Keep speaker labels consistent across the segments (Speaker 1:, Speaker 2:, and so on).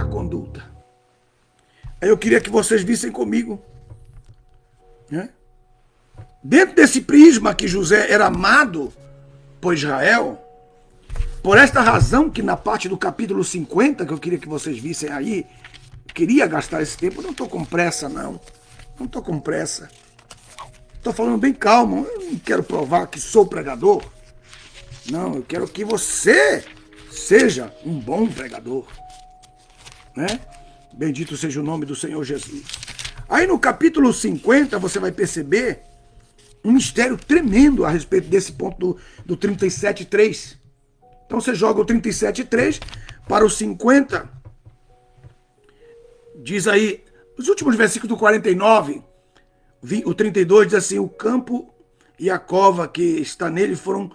Speaker 1: conduta. Aí eu queria que vocês vissem comigo, né? Dentro desse prisma que José era amado por Israel, por esta razão que na parte do capítulo 50, que eu queria que vocês vissem aí, queria gastar esse tempo, não estou com pressa não estou com pressa, estou falando bem calmo, eu não quero provar que sou pregador, não, eu quero que você seja um bom pregador, né? Bendito seja o nome do Senhor Jesus. Aí no capítulo 50 você vai perceber um mistério tremendo a respeito desse ponto do 37:3. Então você joga o 37:3 para o 50. Diz aí, os últimos versículos do 49, o 32 diz assim: o campo e a cova que está nele foram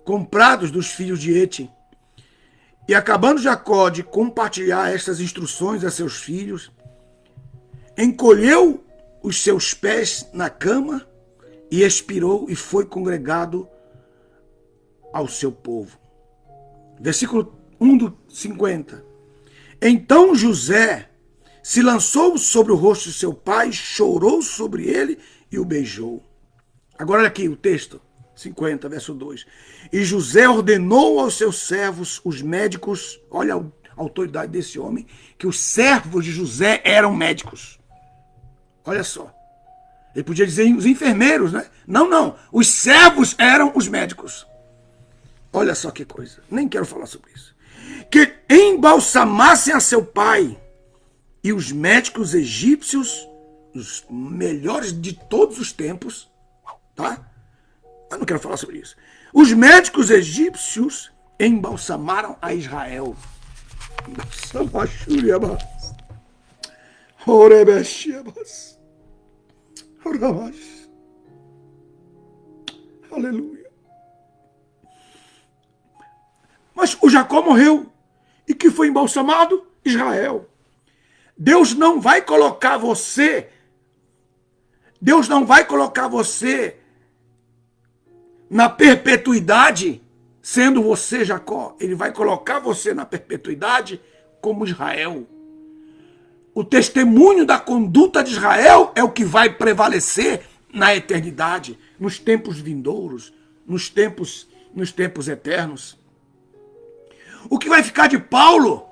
Speaker 1: comprados dos filhos de Heti. E acabando Jacó de compartilhar estas instruções a seus filhos, encolheu os seus pés na cama e expirou e foi congregado ao seu povo. Versículo 1 do 50. Então José se lançou sobre o rosto de seu pai, chorou sobre ele e o beijou. Agora olha aqui o texto, 50, verso 2. E José ordenou aos seus servos, os médicos, olha a autoridade desse homem, que os servos de José eram médicos. Olha só. Ele podia dizer os enfermeiros, né? Não. Os servos eram os médicos. Olha só que coisa. Nem quero falar sobre isso. Que embalsamassem a seu pai. E os médicos egípcios, os melhores de todos os tempos, tá? Eu não quero falar sobre isso. Os médicos egípcios embalsamaram a Israel. Aleluia. Mas o Jacó morreu. E que foi embalsamado? Israel. Deus não vai colocar você na perpetuidade sendo você Jacó. Ele vai colocar você na perpetuidade como Israel. O testemunho da conduta de Israel é o que vai prevalecer na eternidade, nos tempos vindouros, nos tempos eternos. O que vai ficar de Paulo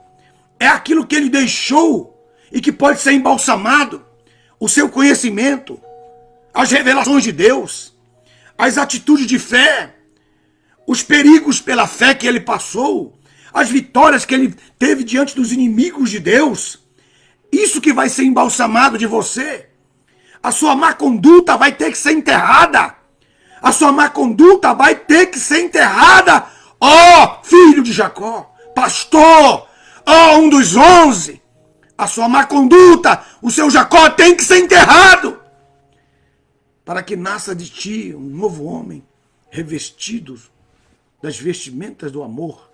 Speaker 1: é aquilo que ele deixou e que pode ser embalsamado, o seu conhecimento, as revelações de Deus, as atitudes de fé, os perigos pela fé que ele passou, as vitórias que ele teve diante dos inimigos de Deus. Isso que vai ser embalsamado de você. A sua má conduta vai ter que ser enterrada. A sua má conduta vai ter que ser enterrada. Ó, filho de Jacó, pastor, ó, um dos 11. A sua má conduta, o seu Jacó tem que ser enterrado. Para que nasça de ti um novo homem, revestido das vestimentas do amor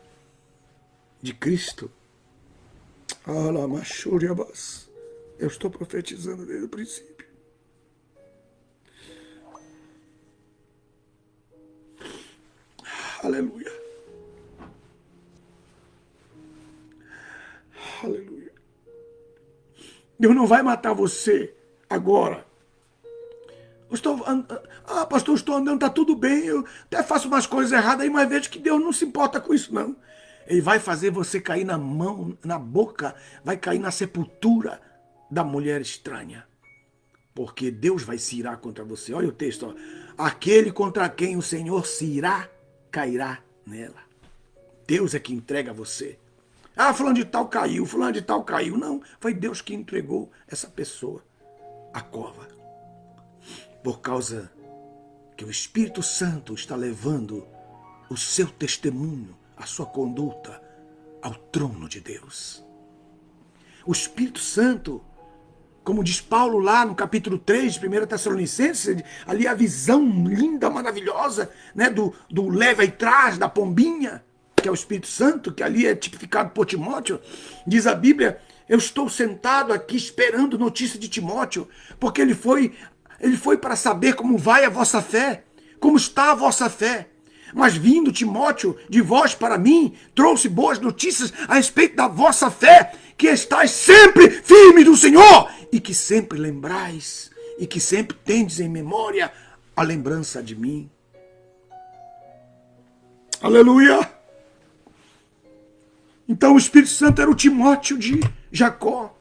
Speaker 1: de Cristo. Eu estou profetizando desde o princípio. Aleluia. Aleluia. Deus não vai matar você agora. Pastor, estou andando, está tudo bem, eu até faço umas coisas erradas aí, mas vejo que Deus não se importa com isso, não. Ele vai fazer você cair na mão, na boca, vai cair na sepultura da mulher estranha. Porque Deus vai se irar contra você. Olha o texto, ó. Aquele contra quem o Senhor se irá, cairá nela. Deus é que entrega você. Fulano de tal caiu, fulano de tal caiu. Não, foi Deus que entregou essa pessoa à cova. Por causa que o Espírito Santo está levando o seu testemunho, a sua conduta, ao trono de Deus. O Espírito Santo, como diz Paulo lá no capítulo 3 de 1 Tessalonicenses, ali a visão linda, maravilhosa, né, do leva e traz, da pombinha, que é o Espírito Santo, que ali é tipificado por Timóteo. Diz a Bíblia, eu estou sentado aqui esperando notícia de Timóteo, porque ele foi para saber como vai a vossa fé, como está a vossa fé. Mas vindo Timóteo de vós para mim, trouxe boas notícias a respeito da vossa fé, que estáis sempre firmes do Senhor, e que sempre lembrais, e que sempre tendes em memória a lembrança de mim. Aleluia! Então o Espírito Santo era o Timóteo de Jacó,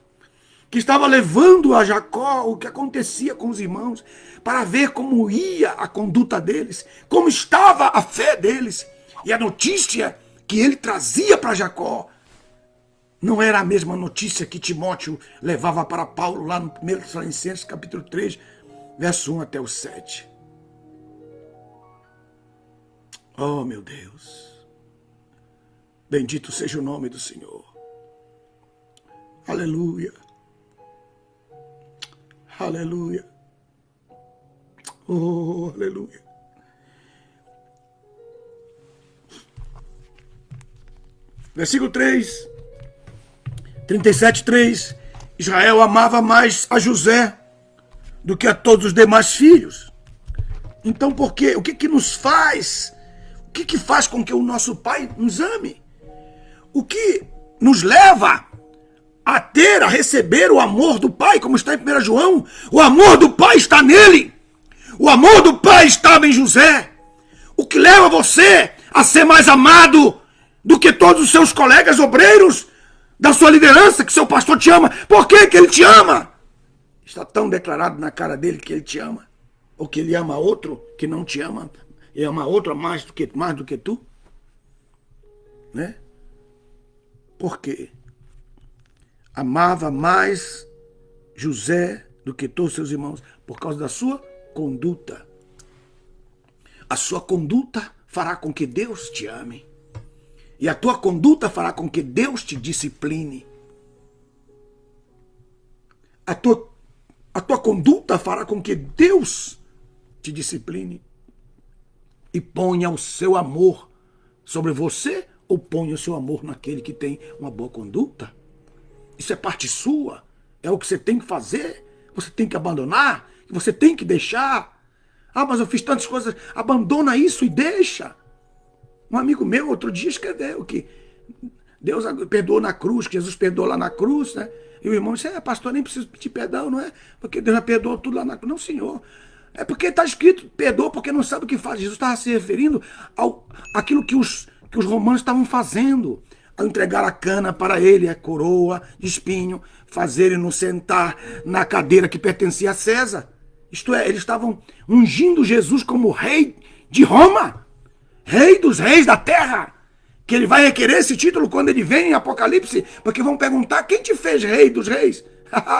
Speaker 1: que estava levando a Jacó o que acontecia com os irmãos, para ver como ia a conduta deles, como estava a fé deles. E a notícia que ele trazia para Jacó não era a mesma notícia que Timóteo levava para Paulo, lá no 1 Tessalonicenses, capítulo 3, verso 1 até o 7. Oh, meu Deus! Bendito seja o nome do Senhor. Aleluia! Aleluia! Oh, aleluia! Versículo 3, 37:3. Israel amava mais a José do que a todos os demais filhos. Então, por quê? O que nos faz? O que faz com que o nosso pai nos ame? O que nos leva a receber o amor do pai, como está em 1 João? O amor do pai está nele. O amor do pai estava em José. O que leva você a ser mais amado do que todos os seus colegas obreiros da sua liderança, que seu pastor te ama? Por que ele te ama? Está tão declarado na cara dele que ele te ama, ou que ele ama outro que não te ama, e ama outro mais do que tu, né? Por quê? Amava mais José do que todos os seus irmãos, por causa da sua conduta. A sua conduta fará com que Deus te ame. E a tua conduta fará com que Deus te discipline. A tua conduta fará com que Deus te discipline e ponha o seu amor sobre você, ou ponha o seu amor naquele que tem uma boa conduta. Isso é parte sua, é o que você tem que fazer, você tem que abandonar, você tem que deixar. Ah, mas eu fiz tantas coisas. Abandona isso e deixa. Um amigo meu outro dia escreveu que Deus perdoou na cruz, que Jesus perdoou lá na cruz, né? E o irmão disse, pastor, nem preciso pedir perdão, não é? Porque Deus já perdoou tudo lá na cruz. Não, senhor. É porque está escrito, perdoa porque não sabe o que faz. Jesus estava se referindo àquilo que os romanos estavam fazendo, ao entregar a cana para ele, a coroa de espinho, fazerem-no sentar na cadeira que pertencia a César. Isto é, eles estavam ungindo Jesus como rei de Roma, rei dos reis da terra, que ele vai requerer esse título quando ele vem em Apocalipse, porque vão perguntar, quem te fez rei dos reis?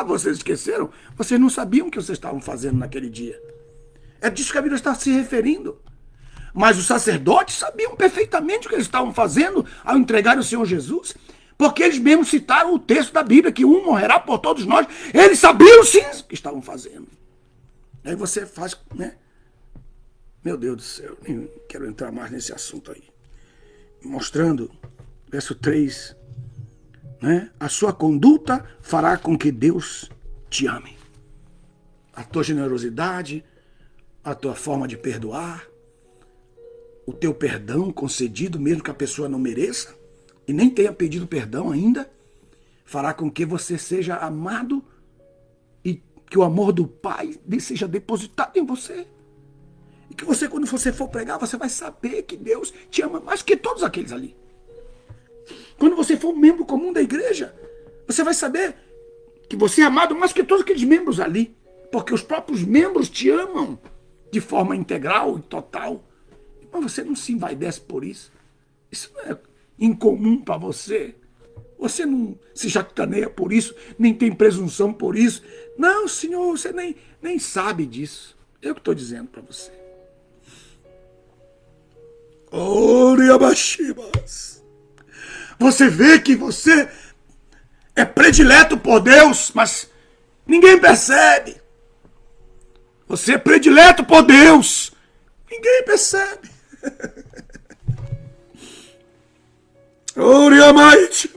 Speaker 1: Vocês esqueceram? Vocês não sabiam o que vocês estavam fazendo naquele dia. É disso que a Bíblia está se referindo. Mas os sacerdotes sabiam perfeitamente o que eles estavam fazendo ao entregar o Senhor Jesus, porque eles mesmos citaram o texto da Bíblia, que um morrerá por todos nós. Eles sabiam sim o que estavam fazendo. Aí você faz, né? Meu Deus do céu, nem quero entrar mais nesse assunto aí. Mostrando, verso 3, né? A sua conduta fará com que Deus te ame. A tua generosidade, a tua forma de perdoar, o teu perdão concedido, mesmo que a pessoa não mereça, e nem tenha pedido perdão ainda, fará com que você seja amado e que o amor do Pai seja depositado em você. E que você, quando você for pregar, você vai saber que Deus te ama mais que todos aqueles ali. Quando você for um membro comum da igreja, você vai saber que você é amado mais que todos aqueles membros ali. Porque os próprios membros te amam de forma integral e total. Mas você não se envaidece por isso. Isso não é incomum para você. Você não se jactaneia por isso, nem tem presunção por isso. Não, senhor, você nem sabe disso. Eu que estou dizendo para você. Oriabashibas. Você vê que você é predileto por Deus, mas ninguém percebe. Você é predileto por Deus, ninguém percebe. Oriamaite.